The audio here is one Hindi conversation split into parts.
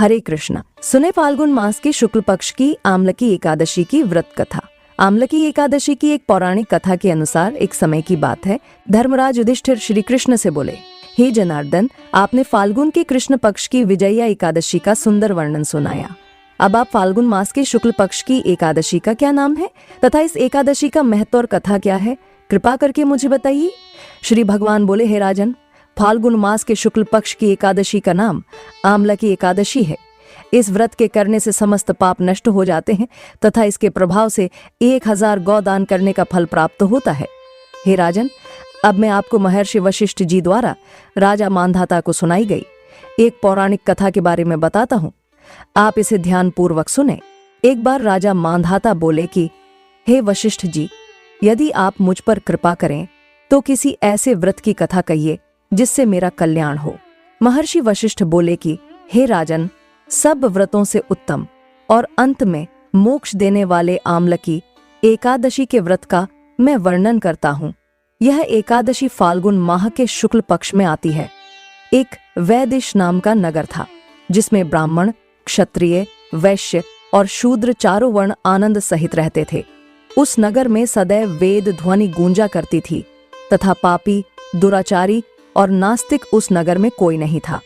हरे कृष्ण। सुने फाल्गुन मास के शुक्ल पक्ष की आमलकी एकादशी की व्रत कथा। आमलकी एकादशी की एक पौराणिक कथा के अनुसार एक समय की बात है, धर्मराज युधिष्ठिर श्री कृष्ण से बोले, हे जनार्दन, आपने फाल्गुन के कृष्ण पक्ष की विजया एकादशी का सुंदर वर्णन सुनाया। अब आप फाल्गुन मास के शुक्ल पक्ष की एकादशी का क्या नाम है तथा इस एकादशी का महत्व और कथा क्या है, कृपा करके मुझे बताइए। श्री भगवान बोले, हे राजन, फाल्गुन मास के शुक्ल पक्ष की एकादशी का नाम आमलकी एकादशी है। इस व्रत के करने से समस्त पाप नष्ट हो जाते हैं तथा इसके प्रभाव से 1000 गौ दान करने का फल प्राप्त होता है। हे राजन, अब मैं आपको महर्षि वशिष्ठ जी द्वारा राजा मांधाता को सुनाई गई एक पौराणिक कथा के बारे में बताता हूँ। आप इसे ध्यान पूर्वक सुने। एक बार राजा मांधाता बोले कि हे वशिष्ठ जी, यदि आप मुझ पर कृपा करें तो किसी ऐसे व्रत की कथा कहिए जिससे मेरा कल्याण हो। महर्षि वशिष्ठ बोले कि हे राजन, सब व्रतों से उत्तम और अंत में मोक्ष देने वाले आमलकी एकादशी के व्रत का मैं वर्णन करता हूँ। यह एकादशी फाल्गुन माह के शुक्ल पक्ष में आती है। एक वैदिश नाम का नगर था जिसमें ब्राह्मण, क्षत्रिय, वैश्य और शूद्र चारों वर्ण आनंद सहित रहते थे। उस नगर में सदैव वेद ध्वनि गूंजा करती थी तथा पापी, दुराचारी और नास्तिक उस नगर में कोई नहीं था।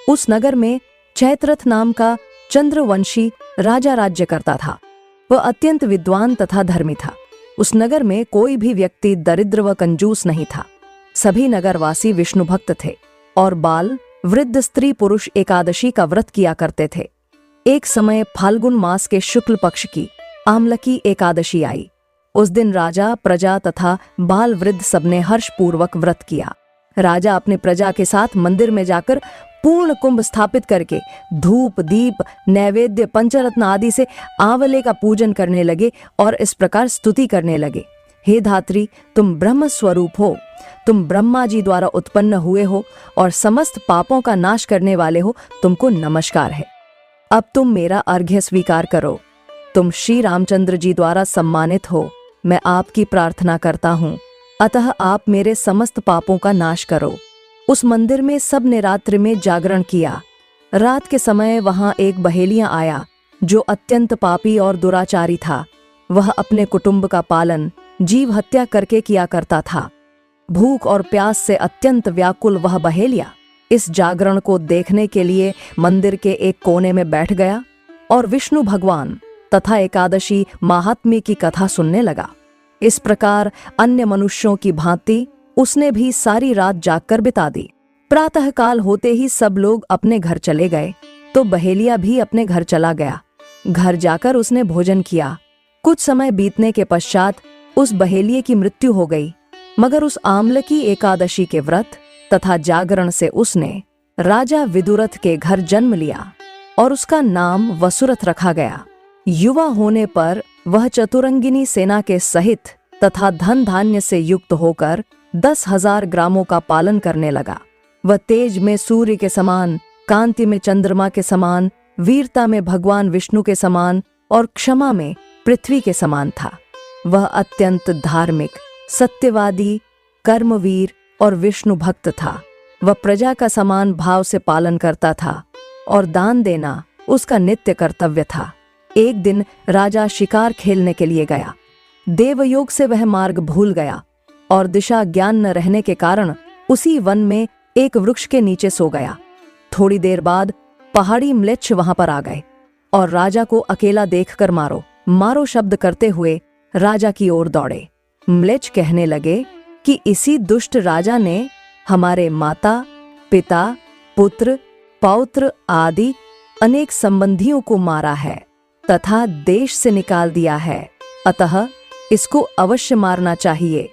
उस नगर में चैत्रथ नाम का चंद्रवंशी राजा राज्य करता था। वह अत्यंत विद्वान तथा धर्मी था। उस नगर में कोई भी व्यक्ति दरिद्र व कंजूस नहीं था। सभी नगरवासी विष्णु भक्त थे और बाल, वृद्ध, स्त्री, पुरुष एकादशी का व्रत किया करते थे। एक समय फाल्गुन मास के शुक्ल पक्ष की आमलकी एकादशी आई। उस दिन राजा, प्रजा तथा बाल वृद्ध सबने हर्षपूर्वक व्रत किया। राजा अपने प्रजा के साथ मंदिर में जाकर पूर्ण कुंभ स्थापित करके धूप, दीप, नैवेद्य, पंचरत्न आदि से आंवले का पूजन करने लगे और इस प्रकार स्तुति करने लगे, हे धात्री, तुम ब्रह्म स्वरूप हो, तुम ब्रह्मा जी द्वारा उत्पन्न हुए हो और समस्त पापों का नाश करने वाले हो, तुमको नमस्कार है। अब तुम मेरा अर्घ्य स्वीकार करो। तुम श्री रामचंद्र जी द्वारा सम्मानित हो। मैं आपकी प्रार्थना करता हूँ, अतः आप मेरे समस्त पापों का नाश करो। उस मंदिर में सब ने रात्रि में जागरण किया। रात के समय वहां एक बहेलिया आया जो अत्यंत पापी और दुराचारी था। वह अपने कुटुंब का पालन जीव हत्या करके किया करता था। भूख और प्यास से अत्यंत व्याकुल वह बहेलिया इस जागरण को देखने के लिए मंदिर के एक कोने में बैठ गया और विष्णु भगवान तथा एकादशी महात्म्य की कथा सुनने लगा। इस प्रकार अन्य मनुष्यों की भांति उसने भी सारी रात जागकर बिता दी। प्रातः काल होते ही सब लोग अपने घर चले गए तो बहेलिया भी अपने घर चला गया। घर जाकर उसने भोजन किया। कुछ समय बीतने के पश्चात उस बहेलिये की मृत्यु हो गई, मगर उस आमलकी एकादशी के व्रत तथा जागरण से उसने राजा विदुरथ के घर जन्म लिया और उसका नाम वसुरथ रखा गया। युवा होने पर वह चतुरंगिनी सेना के सहित तथा धन धान्य से युक्त होकर 10,000 ग्रामों का पालन करने लगा। वह तेज में सूर्य के समान, कांति में चंद्रमा के समान, वीरता में भगवान विष्णु के समान और क्षमा में पृथ्वी के समान था। वह अत्यंत धार्मिक, सत्यवादी, कर्मवीर और विष्णु भक्त था। वह प्रजा का समान भाव से पालन करता था और दान देना उसका नित्य कर्तव्य था। एक दिन राजा शिकार खेलने के लिए गया। देवयोग से वह मार्ग भूल गया और दिशा ज्ञान न रहने के कारण उसी वन में एक वृक्ष के नीचे सो गया। थोड़ी देर बाद पहाड़ी म्लेच्छ वहां पर आ गए और राजा को अकेला देखकर मारो मारो शब्द करते हुए राजा की ओर दौड़े। म्लेच्छ कहने लगे कि इसी दुष्ट राजा ने हमारे माता, पिता, पुत्र, पौत्र आदि अनेक संबंधियों को मारा है तथा देश से निकाल दिया है, अतः इसको अवश्य मारना चाहिए।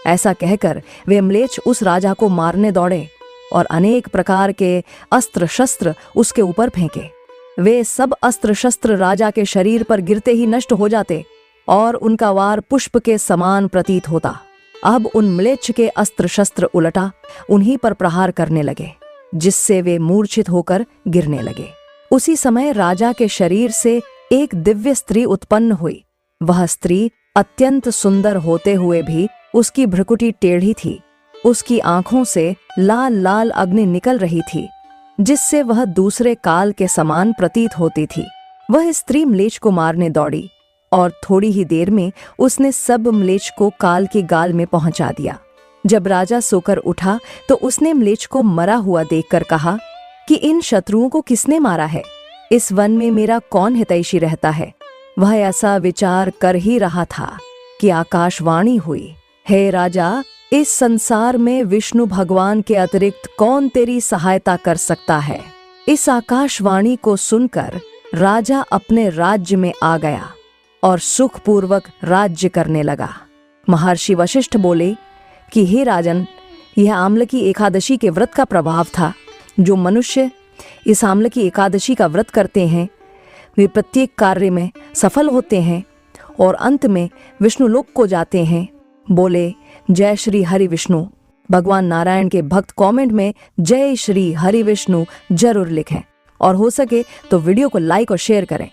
ऐसा कहकर वे म्लेच्छ उस राजा को मारने दौड़े और अनेक प्रकार के अस्त्र शस्त्र उसके ऊपर फेंके। वे सब अस्त्र शस्त्र राजा के शरीर पर गिरते ही नष्ट हो जाते और उनका वार पुष्प के समान प्रतीत होता। अब उन म्लेच्छ के अस्त्र शस्त्र उलटा उन्हीं पर प्रहार करने लगे, जिससे वे मूर्छित होकर गिरने लगे। उसी समय राजा के शरीर से एक दिव्य स्त्री उत्पन्न हुई। वह स्त्री अत्यंत सुंदर होते हुए भी उसकी भ्रुकुटी टेढ़ी थी। उसकी आंखों से लाल लाल अग्नि निकल रही थी जिससे वह दूसरे काल के समान प्रतीत होती थी। वह स्त्री म्लेच्छ को मारने दौड़ी और थोड़ी ही देर में उसने सब म्लेच्छ को काल के गाल में पहुंचा दिया। जब राजा सोकर उठा तो उसने म्लेच्छ को मरा हुआ देखकर कहा कि इन शत्रुओं को किसने मारा है? इस वन में मेरा कौन हितैषी रहता है? वह ऐसा विचार कर ही रहा था कि आकाशवाणी हुई, हे राजा, इस संसार में विष्णु भगवान के अतिरिक्त कौन तेरी सहायता कर सकता है? इस आकाशवाणी को सुनकर राजा अपने राज्य में आ गया और सुखपूर्वक राज्य करने लगा। महर्षि वशिष्ठ बोले कि हे राजन, यह आम्लकी एकादशी के व्रत का प्रभाव था। जो मनुष्य इस आम्लकी एकादशी का व्रत करते हैं वे प्रत्येक कार्य में सफल होते हैं और अंत में विष्णु लोक को जाते हैं। बोले जय श्री हरि विष्णु। भगवान नारायण के भक्त कमेंट में जय श्री हरि विष्णु जरूर लिखें और हो सके तो वीडियो को लाइक और शेयर करें।